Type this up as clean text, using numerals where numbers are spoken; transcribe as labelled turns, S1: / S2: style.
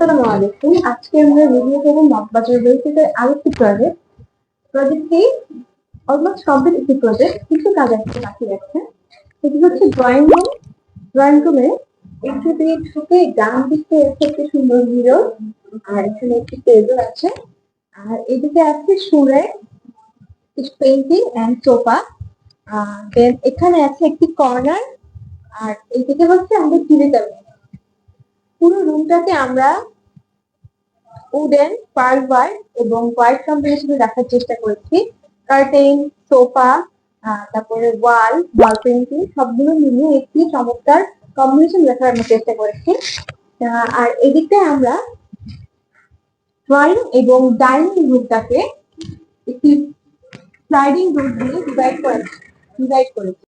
S1: আসসালামু আলাইকুম। আজকে আমরা রিভিউ করব মগবাজার বেসিসের আরেকটি প্রজেক্ট। প্রজেক্টটি অলমোস্ট কমপ্লিট একটি প্রজেক্ট, কিছু কাজ একটু বাকি আছে। এটি হচ্ছে ড্রয়িং রুম। ড্রয়িং রুমে একটু দিয়ে ঢুকে ডান দিকে আছে একটি সুন্দর মিরর, আর এখানে একটি টেবিল আছে, আর এদিকে আছে সুরে পেইন্টিং অ্যান্ড সোফা। দেন এখানে আছে একটি কর্নার, আর এইদিকে হচ্ছে আমাদের টিভি ক্যাবিনেট। পুরো রুমটাকে আমরা উডেন, পার্ল ওয়ার এবং হোয়াইট কম্বিনেশনে রাখার চেষ্টা করেছি। কার্টেন, সোফা, তারপরে ওয়াল পেন্টিং সবগুলো মিলিয়ে একটি চমৎকার কম্বিনেশন রাখার আমরা চেষ্টা করেছি। আর এদিকটায় আমরা ড্রয়িং এবং ডাইনিং রুমটাকে একটি স্লাইডিং ডোর দিয়ে ডিভাইড করেছি।